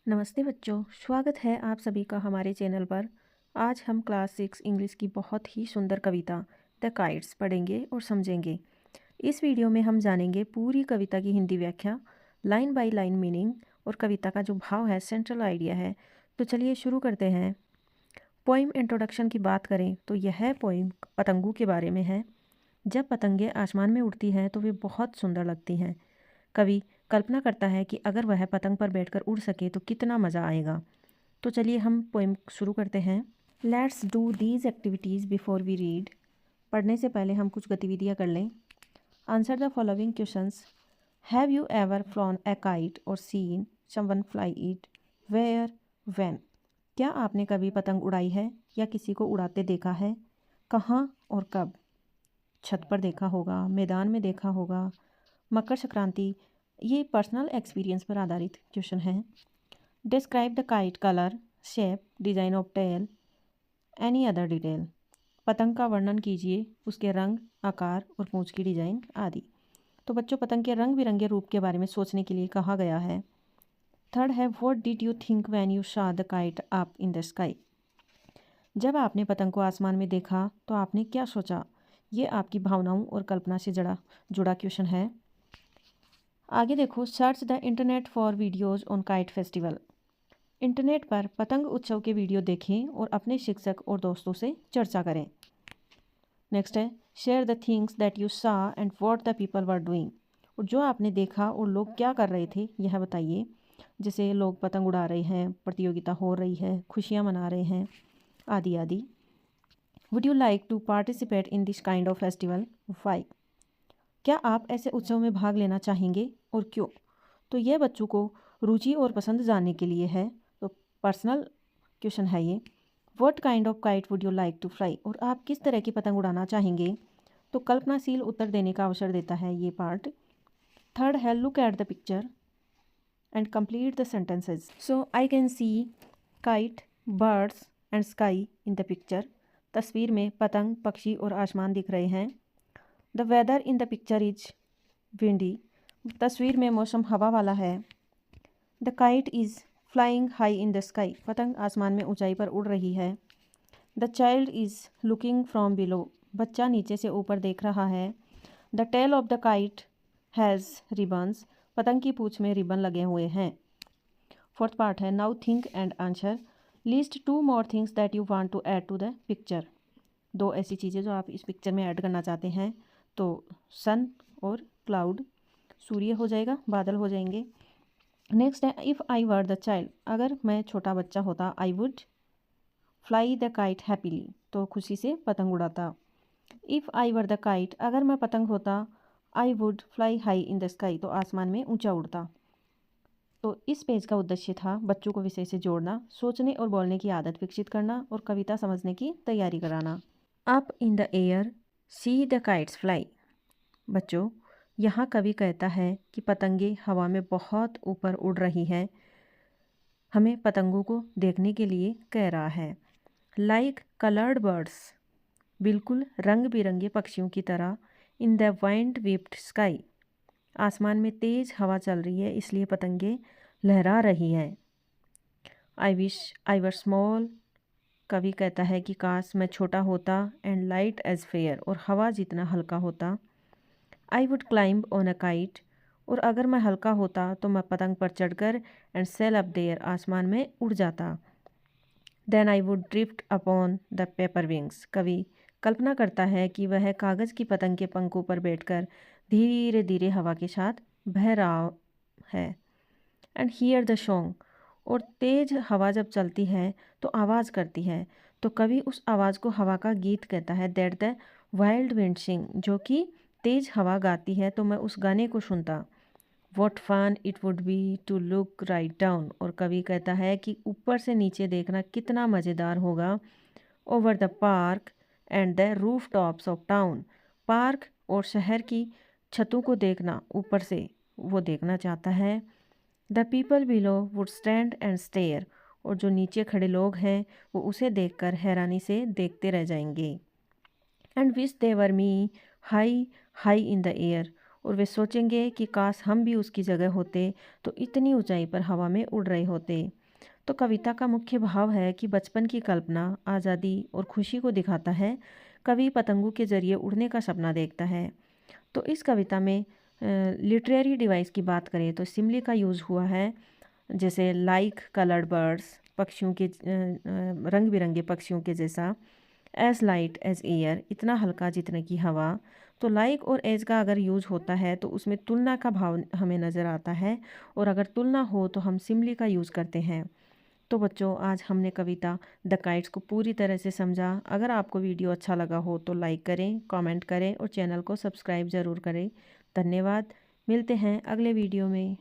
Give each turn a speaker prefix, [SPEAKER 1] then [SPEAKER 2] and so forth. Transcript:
[SPEAKER 1] नमस्ते बच्चों, स्वागत है आप सभी का हमारे चैनल पर। आज हम क्लास 6 इंग्लिश की बहुत ही सुंदर कविता द काइट्स पढ़ेंगे और समझेंगे। इस वीडियो में हम जानेंगे पूरी कविता की हिंदी व्याख्या, लाइन बाय लाइन मीनिंग और कविता का जो भाव है, सेंट्रल आइडिया है। तो चलिए शुरू करते हैं। पोइम इंट्रोडक्शन की बात करें तो यह पोइम पतंगों के बारे में है। जब पतंगे आसमान में उड़ती हैं तो वे बहुत सुंदर लगती हैं। कवि कल्पना करता है कि अगर वह पतंग पर बैठकर उड़ सके तो कितना मज़ा आएगा। तो चलिए हम पोइम शुरू करते हैं। Let's do these activities before we read. पढ़ने से पहले हम कुछ गतिविधियाँ कर लें। Answer the following questions. Have you ever flown a kite और seen someone fly it? Where? When? क्या आपने कभी पतंग उड़ाई है या किसी को उड़ाते देखा है? कहाँ और कब? छत पर देखा होगा, मैदान में देखा होगा। मकर संक्रांति। ये पर्सनल एक्सपीरियंस पर आधारित क्वेश्चन है। Describe the kite colour, shape, design of tail, any other detail. पतंग का वर्णन कीजिए, उसके रंग, आकार और पूंछ की डिज़ाइन आदि। तो बच्चों, पतंग के रंग बिरंगे रूप के बारे में सोचने के लिए कहा गया है। थर्ड है, what did you think when you saw the kite up in the sky? जब आपने पतंग को आसमान में देखा तो आपने क्या सोचा? ये आपकी भावनाओं और कल्पना से जुड़ा क्वेश्चन है। आगे देखो, search the internet for videos on kite festival. Internet पर पतंग उत्सव के वीडियो देखें और अपने शिक्षक और दोस्तों से चर्चा करें। नेक्स्ट है, share the things that you saw and what the people were doing. और जो आपने देखा और लोग क्या कर रहे थे यह बताइए। जैसे लोग पतंग उड़ा रहे हैं, प्रतियोगिता हो रही है, खुशियाँ मना रहे हैं, आदि आदि। Would you like to participate in this kind of festival? Why? क्या आप ऐसे उत्सव में भाग लेना चाहेंगे और क्यों? तो यह बच्चों को रुचि और पसंद जानने के लिए है। तो पर्सनल क्वेश्चन है ये। What kind of kite would you like to fly? और आप किस तरह की पतंग उड़ाना चाहेंगे? तो कल्पनाशील उत्तर देने का अवसर देता है ये पार्ट। थर्ड है, look at the picture and complete the sentences. So I can see kite, birds and sky in the picture. तस्वीर में पतंग, पक्षी और आसमान दिख रहे हैं। The weather in the picture is windy. तस्वीर में मौसम हवा वाला है। The kite is flying high in the sky. पतंग आसमान में ऊंचाई पर उड़ रही है। The child is looking from below. बच्चा नीचे से ऊपर देख रहा है। The tail of the kite has ribbons. पतंग की पूँछ में रिबन लगे हुए हैं। फोर्थ पार्ट है, now think and answer. List 2 more things that you want to add to the picture. 2 ऐसी चीज़ें जो आप इस पिक्चर में ऐड करना चाहते हैं। तो सन और क्लाउड, सूर्य हो जाएगा, बादल हो जाएंगे। नेक्स्ट है, if I were the child. अगर मैं छोटा बच्चा होता, I would fly the kite happily. तो खुशी से पतंग उड़ाता। If I were the kite, अगर मैं पतंग होता, I would fly high in the sky. तो आसमान में ऊंचा उड़ता। तो इस पेज का उद्देश्य था बच्चों को विषय से जोड़ना, सोचने और बोलने की आदत विकसित करना और कविता समझने की तैयारी कराना। Up in the air, see the kites fly. बच्चों, यहाँ कवि कहता है कि पतंगे हवा में बहुत ऊपर उड़ रही हैं। हमें पतंगों को देखने के लिए कह रहा है। लाइक कलर्ड बर्ड्स, बिल्कुल रंग बिरंगे पक्षियों की तरह। In the wind whipped sky, आसमान में तेज हवा चल रही है इसलिए पतंगे लहरा रही हैं। I wish I were small, कवि कहता है कि काश मैं छोटा होता। एंड लाइट एज फेयर, और हवा जितना हल्का होता। I would climb on a kite, और अगर मैं हल्का होता तो मैं पतंग पर चढ़कर एंड सेल अप देयर, आसमान में उड़ जाता। Then I would drift upon the paper wings, कवि कल्पना करता है कि वह कागज़ की पतंग के पंखों पर बैठकर धीरे धीरे हवा के साथ बह रहा है। एंड हियर द सॉन्ग, और तेज हवा जब चलती है तो आवाज़ करती है। तो कवि उस आवाज़ को हवा का गीत कहता है। दैट द वाइल्ड विंड सिंग, जो कि तेज हवा गाती है तो मैं उस गाने को सुनता। What fun it would be to look right down, और कवि कहता है कि ऊपर से नीचे देखना कितना मज़ेदार होगा। Over the park and the roof tops of town, park और शहर की छतों को देखना ऊपर से वो देखना चाहता है। The people below would stand and stare, और जो नीचे खड़े लोग हैं वो उसे देखकर हैरानी से देखते रह जाएंगे। And wish they were me high high in the air, और वे सोचेंगे कि काश हम भी उसकी जगह होते तो इतनी ऊंचाई पर हवा में उड़ रहे होते। तो कविता का मुख्य भाव है कि बचपन की कल्पना, आज़ादी और खुशी को दिखाता है। कवि पतंगों के जरिए उड़ने का सपना देखता है। तो इस कविता में लिटरेरी डिवाइस की बात करें तो सिमिली का यूज़ हुआ है, जैसे लाइक कलर्ड बर्ड्स, पक्षियों के रंग बिरंगे पक्षियों के जैसा। एज लाइट एज एयर, इतना हल्का जितने की हवा। तो लाइक और एज का अगर यूज होता है तो उसमें तुलना का भाव हमें नज़र आता है, और अगर तुलना हो तो हम सिमिली का यूज़ करते हैं। तो बच्चों, आज हमने कविता द काइट्स को पूरी तरह से समझा। अगर आपको वीडियो अच्छा लगा हो तो लाइक करें, कमेंट करें और चैनल को सब्सक्राइब ज़रूर करें। धन्यवाद। मिलते हैं अगले वीडियो में।